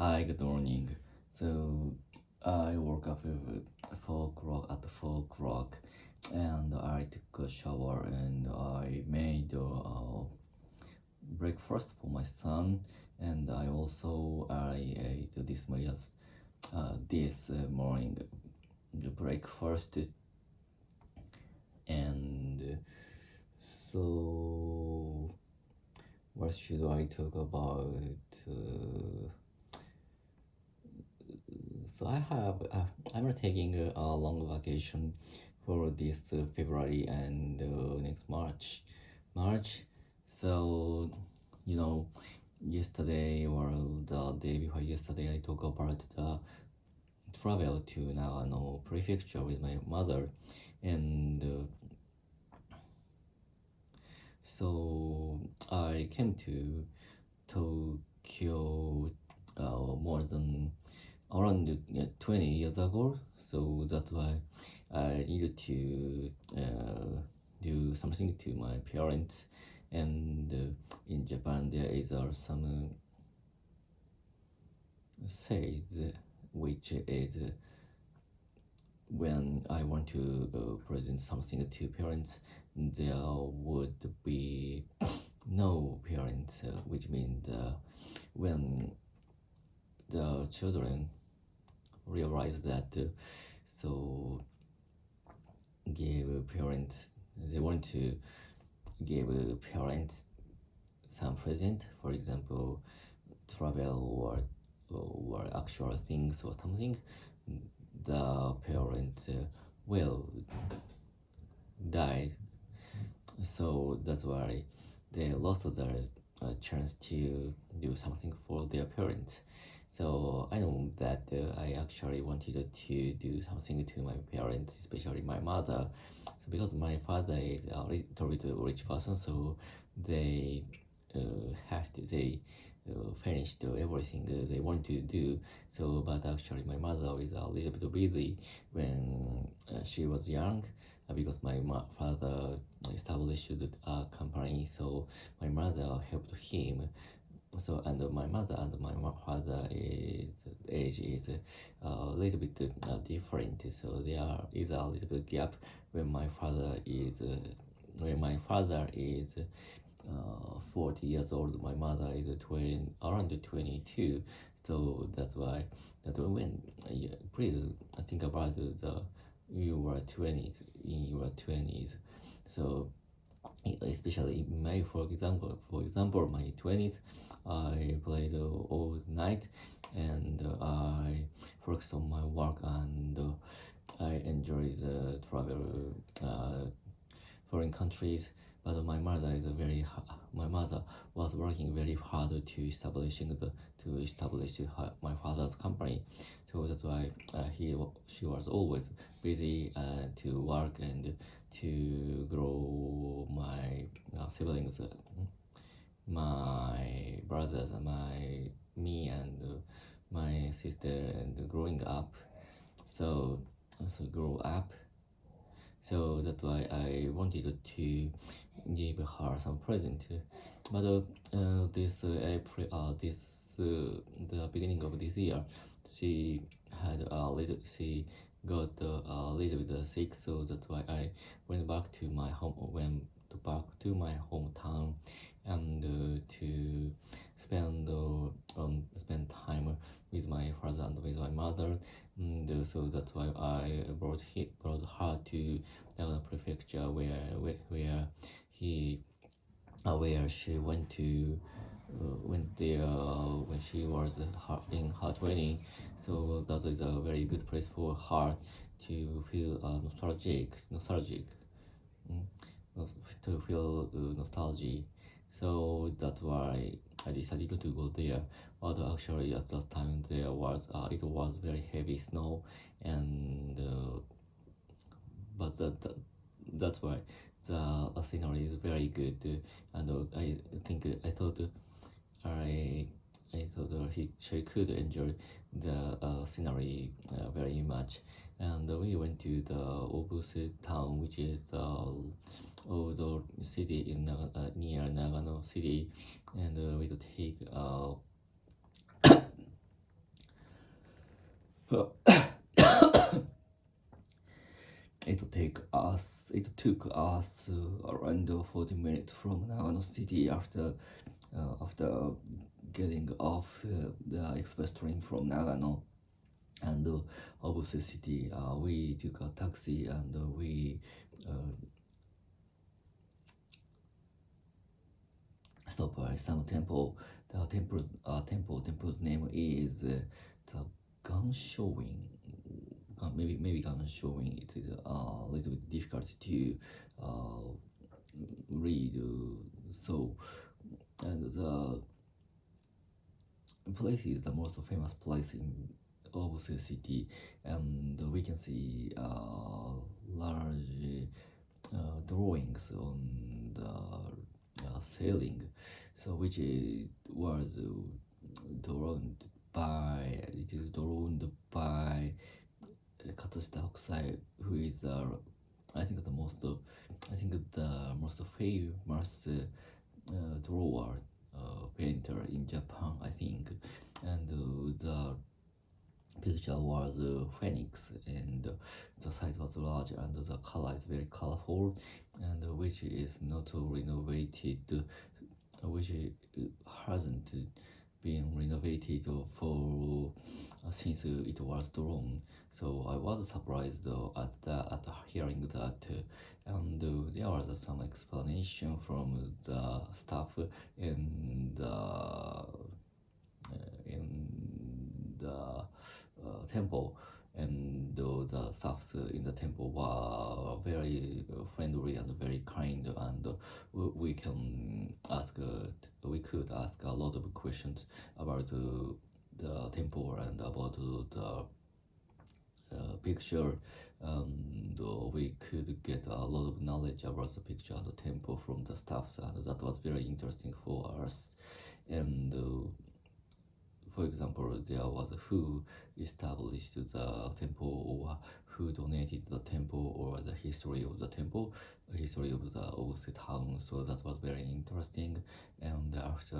Hi, good morning. So I woke up at 4 o'clock, and I took a shower and I made breakfast for my son, and I ate this morning breakfast, and so what should I talk about? So I'm taking a long vacation for this February and next March. So you know, yesterday or the day before yesterday, I talked about the travel to Nagano Prefecture with my mother, and so I came to Tokyo more than around 20 years ago, so that's why I needed to do something to my parents. And in Japan there is some says, which is when I want to present something to parents, there would be no parents, which means when the children realize that so give parents they want to give parents some present, for example travel or actual things or something, the parent will die. So that's why they lost their chance to do something for their parents. So I know that I actually wanted to do something to my parents, especially my mother. So because my father is a little bit rich person, so they they finished everything they want to do. So, but actually my mother is a little bit busy when she was young, because my father established a company, so my mother helped him. So, and my mother and my father age is a little bit different, so there is a little bit gap when my father is 40 years old, my mother is around 22. So that's why that when please think about your 20s, in your 20s. So especially in my for example my 20s, I played all night, and I focused on my work, and I enjoy the travel foreign countries. But my mother was working very hard to establish my father's company. So that's why she was always busy to work and to grow my siblings, my brothers, me and my sister, and growing up. So grow up. So that's why I wanted to give her some present. But this April, the beginning of this year, she she got a little bit sick. So that's why I went back to my hometown, and to spend time with my father and with my mother. And so that's why I brought her to Nagano Prefecture, where she went there when she was in her 20. So that is a very good place for her to feel nostalgic, mm, to feel nostalgia. So that's why I decided to go there. But actually, at that time, it was very heavy snow, and but that's why the scenery is very good, and I think I thought I I thought she could enjoy the scenery very much. And we went to the Obuse town, which is the old city near Nagano City, and we to take it took us around 40 minutes from Nagano City after getting off the express train from Nagano and Obuse City. We took a taxi and we stopped by some temple. The temple's name is the Gun Showing. Maybe Gun Showing. It is a little bit difficult to read. So, and the place is the most famous place in Obuse City, and we can see large drawings on the ceiling, so which was drawn by Katsushita Hokusai, who is I think the most famous drawer, painter in Japan, I think, and the picture was phoenix, and the size was large, and the color is very colorful, and which is not renovated, which hasn't been renovated for since it was drawn. So I was surprised at hearing that, and there was some explanation from the staff in the temple, and the staffs in the temple were very friendly and very kind, and we could ask a lot of questions about the temple and about the picture, and we could get a lot of knowledge about the picture and the temple from the staffs, and that was very interesting for us. And for example, there was who established the temple, or who donated the temple, or the history of the temple, the history of the Obuse town. So that was very interesting. And after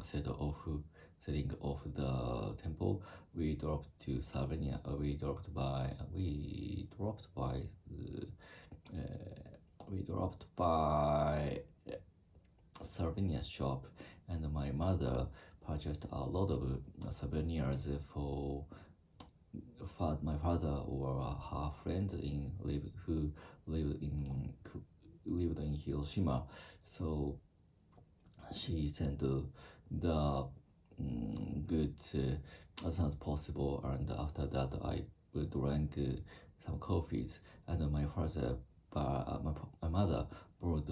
setting off the temple, we dropped to Sardinia. We dropped by souvenir shop, and my mother purchased a lot of souvenirs for my father or her friends who lived in Hiroshima. So she sent the goods as soon as possible, and after that I drank some coffees, and my mother brought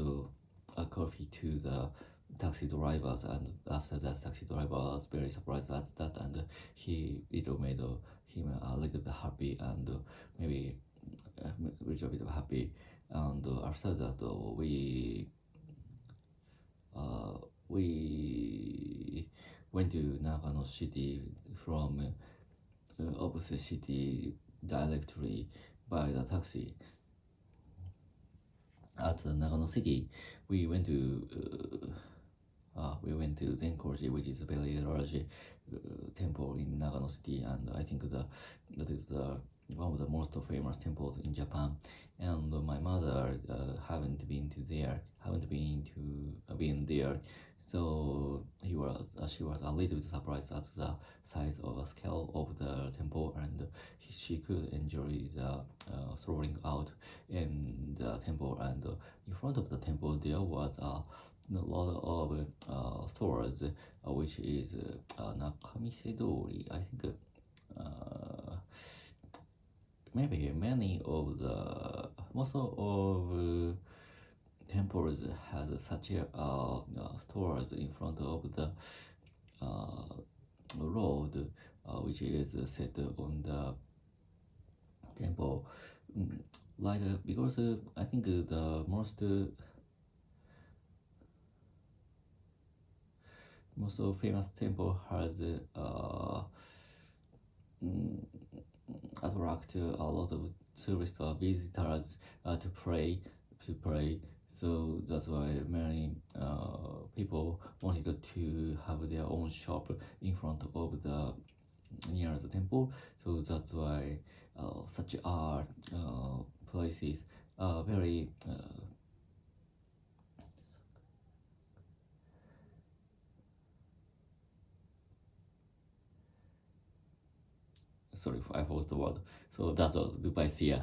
a coffee to the taxi drivers, and after that taxi driver was very surprised at that, and it made him a little bit happy, and maybe a little bit happy. And after that we went to Nagano City from Obuse City directly by the taxi. At Nagano City, we went to Zenkoji, which is a very large temple in Nagano City, and I think that is one of the most famous temples in Japan. And my mother haven't been there, so she was a little bit surprised at the size of the scale of the temple, and she could enjoy the strolling out in the temple. And in front of the temple there was a lot of stores, which is Nakamise Dori. I think maybe most of temples has such stores in front of the road, which is set on the temple. Because I think the most famous temple has attract a lot of tourists or visitors to pray. So that's why many people wanted to have their own shop in front of the near the temple. So that's why such art places are very sorry, I forgot the word. So that's all. Goodbye. See ya.